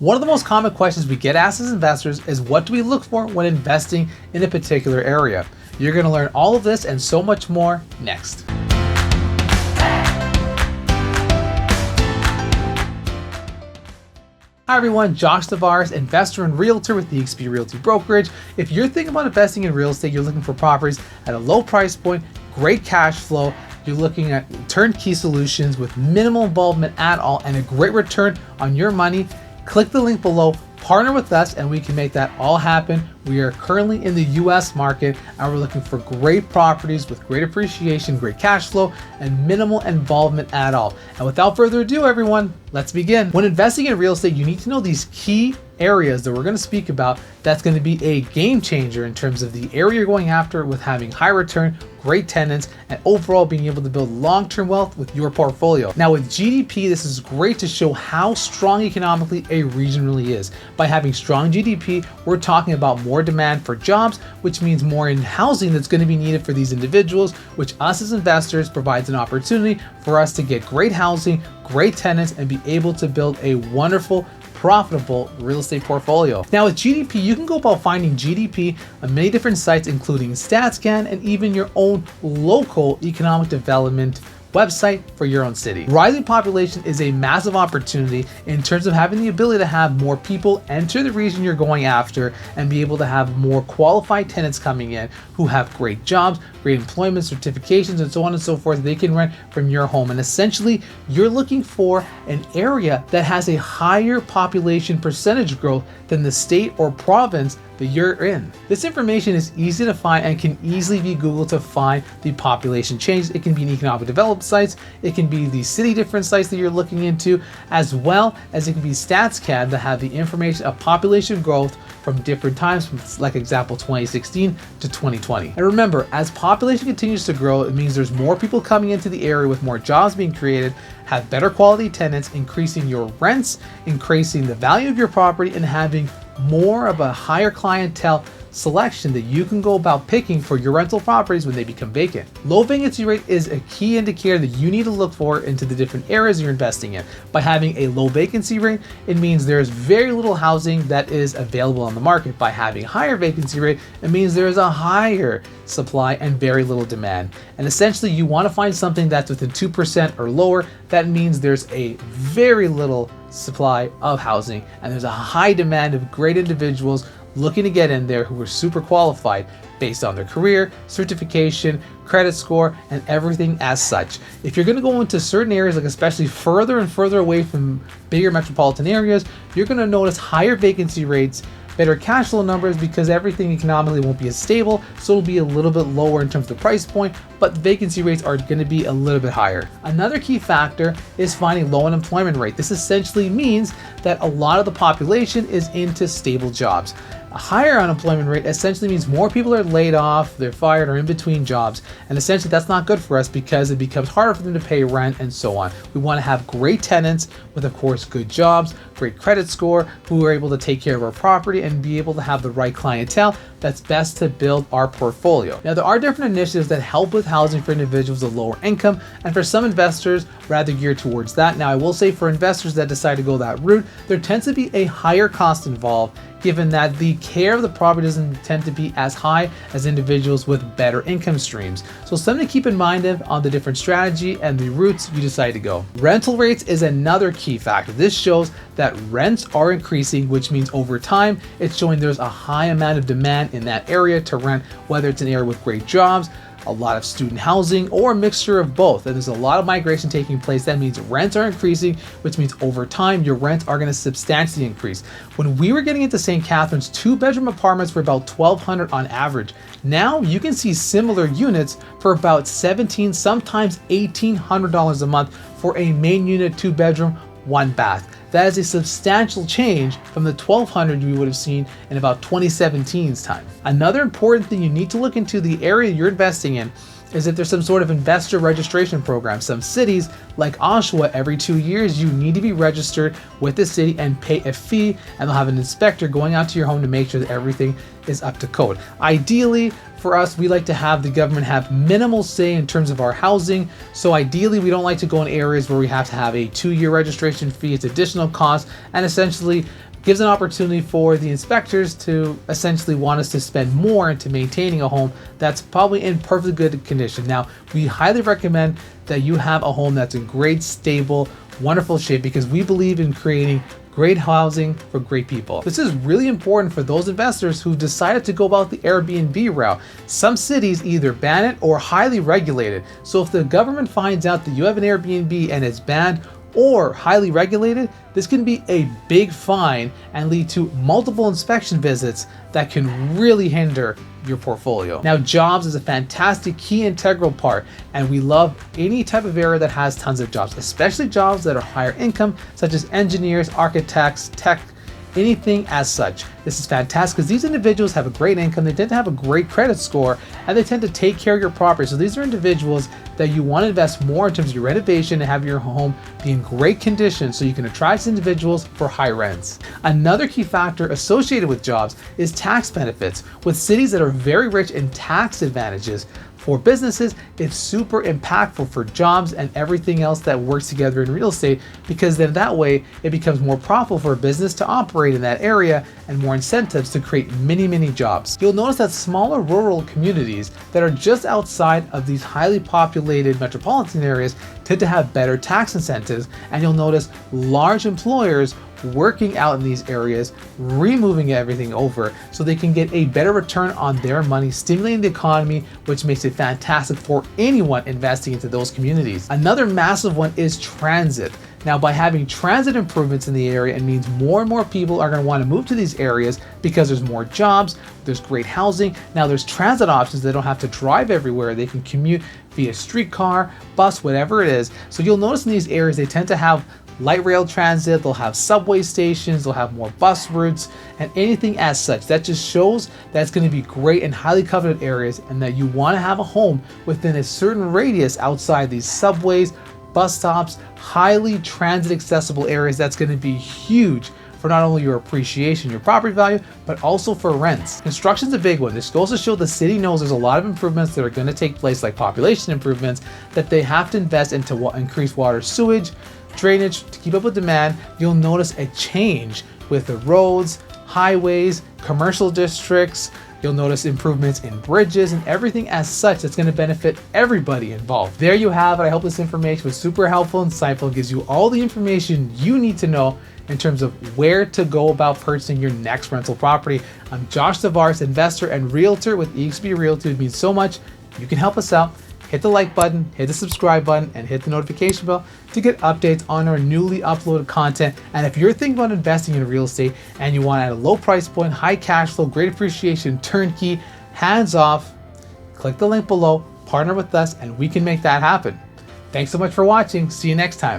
One of the most common questions we get asked as investors is, what do we look for when investing in a particular area? You're going to learn all of this and so much more next. Hi everyone, Josh Tavares, investor and realtor with eXp Realty Brokerage. If you're thinking about investing in real estate, you're looking for properties at a low price point, great cash flow, you're looking at turnkey solutions with minimal involvement at all and a great return on your money, click the link below, partner with us, and we can make that all happen. We are currently in the US market and we're looking for great properties with great appreciation, great cash flow, and minimal involvement at all. And without further ado, everyone, let's begin. When investing in real estate, you need to know these key areas that we're going to speak about. That's going to be a game changer in terms of the area you're going after, with having high return, great tenants, and overall being able to build long-term wealth with your portfolio. Now with GDP, this is great to show how strong economically a region really is. By having strong GDP, we're talking about more demand for jobs, which means more in housing that's going to be needed for these individuals, which us as investors provides an opportunity for us to get great housing, great tenants, and be able to build a wonderful, profitable real estate portfolio. Now with GDP, you can go about finding GDP on many different sites, including StatScan and even your own local economic development website for your own city. Rising population is a massive opportunity in terms of having the ability to have more people enter the region you're going after and be able to have more qualified tenants coming in who have great jobs, great employment certifications, and so on and so forth. They can rent from your home. And essentially, you're looking for an area that has a higher population percentage growth than the state or province that you're in. This information is easy to find and can easily be Googled to find the population change. It can be in economic development sites, it can be the city different sites that you're looking into, as well as it can be StatsCan that have the information of population growth from different times, from like example 2016 to 2020. And remember, as population continues to grow, it means there's more people coming into the area with more jobs being created, have better quality tenants, increasing your rents, increasing the value of your property, and having more of a higher clientele selection that you can go about picking for your rental properties when they become vacant. Low vacancy rate is a key indicator that you need to look for into the different areas you're investing in. By having a low vacancy rate, it means there's very little housing that is available on the market. By having higher vacancy rate, it means there is a higher supply and very little demand. And essentially, you want to find something that's within 2% or lower. That means there's a very little supply of housing and there's a high demand of great individuals looking to get in there who are super qualified based on their career, certification, credit score, and everything as such. If you're going to go into certain areas, like especially further and further away from bigger metropolitan areas, you're going to notice higher vacancy rates, better cash flow numbers, because everything economically won't be as stable, so it'll be a little bit lower in terms of the price point, but the vacancy rates are going to be a little bit higher. Another key factor is finding low unemployment rate. This essentially means that a lot of the population is into stable jobs. A higher unemployment rate essentially means more people are laid off, they're fired, or in between jobs, and essentially that's not good for us because it becomes harder for them to pay rent and so on. We want to have great tenants with, of course, good jobs, great credit score, who are able to take care of our property and be able to have the right clientele that's best to build our portfolio. Now, there are different initiatives that help with housing for individuals of lower income, and for some investors, rather geared towards that. Now, I will say for investors that decide to go that route, there tends to be a higher cost involved, given that the care of the property doesn't tend to be as high as individuals with better income streams. So something to keep in mind on the different strategy and the routes you decide to go. Rental rates is another key factor. This shows that rents are increasing, which means over time, it's showing there's a high amount of demand in that area to rent, whether it's an area with great jobs, a lot of student housing, or a mixture of both. And there's a lot of migration taking place. That means rents are increasing, which means over time your rents are going to substantially increase. When we were getting into St. Catharines, 2-bedroom apartments were about $1,200 on average. Now you can see similar units for about $1,700, sometimes $1,800 a month for a main unit, 2-bedroom, 1-bath. That is a substantial change from the $1,200 you would have seen in about 2017's time. Another important thing you need to look into the area you're investing in is if there's some sort of investor registration program. Some cities like Oshawa, every 2 years, you need to be registered with the city and pay a fee, and they'll have an inspector going out to your home to make sure that everything is up to code. Ideally, for us, we like to have the government have minimal say in terms of our housing. So ideally, we don't like to go in areas where we have to have a 2-year registration fee. It's additional cost, and essentially gives an opportunity for the inspectors to essentially want us to spend more into maintaining a home that's probably in perfectly good condition. Now, we highly recommend that you have a home that's in great, stable, wonderful shape, because we believe in creating great housing for great people. This is really important for those investors who've decided to go about the Airbnb route. Some cities either ban it or highly regulate it. So if the government finds out that you have an Airbnb and it's banned or highly regulated, this can be a big fine and lead to multiple inspection visits that can really hinder your portfolio. Now, jobs is a fantastic key integral part, and we love any type of area that has tons of jobs, especially jobs that are higher income, such as engineers, architects, tech, anything as such. This is fantastic because these individuals have a great income, they tend to have a great credit score, and they tend to take care of your property. So these are individuals that you want to invest more in terms of your renovation and have your home be in great condition so you can attract individuals for high rents. Another key factor associated with jobs is tax benefits. With cities that are very rich in tax advantages, for businesses, it's super impactful for jobs and everything else that works together in real estate, because then that way it becomes more profitable for a business to operate in that area and more incentives to create many jobs. You'll notice that smaller rural communities that are just outside of these highly populated metropolitan areas tend to have better tax incentives, and you'll notice large employers working out in these areas, removing everything over so they can get a better return on their money, stimulating the economy, which makes it fantastic for anyone investing into those communities. Another massive one is transit. Now, by having transit improvements in the area, it means more and more people are going to want to move to these areas because there's more jobs, there's great housing. Now there's transit options. They don't have to drive everywhere. They can commute via streetcar, bus, whatever it is. So you'll notice in these areas, they tend to have light rail transit, they'll have subway stations, they'll have more bus routes, and anything as such. That just shows that it's going to be great in highly coveted areas, and that you want to have a home within a certain radius outside these subways, bus stops, highly transit accessible areas. That's going to be huge for not only your appreciation, your property value, but also for rents. Construction's a big one. This goes to show the city knows there's a lot of improvements that are going to take place, like population improvements, that they have to invest into increase water, sewage, drainage to keep up with demand. You'll notice a change with the roads, highways, commercial districts. You'll notice improvements in bridges and everything as such that's going to benefit everybody involved. There you have it. I hope this information was super helpful and insightful. It gives you all the information you need to know in terms of where to go about purchasing your next rental property. I'm Josh Tavares, investor and realtor with eXp Realty. It means so much. You can help us out. Hit the like button, hit the subscribe button, and hit the notification bell to get updates on our newly uploaded content. And if you're thinking about investing in real estate and you want at a low price point, high cash flow, great appreciation, turnkey, hands off, click the link below, partner with us, and we can make that happen. Thanks so much for watching. See you next time.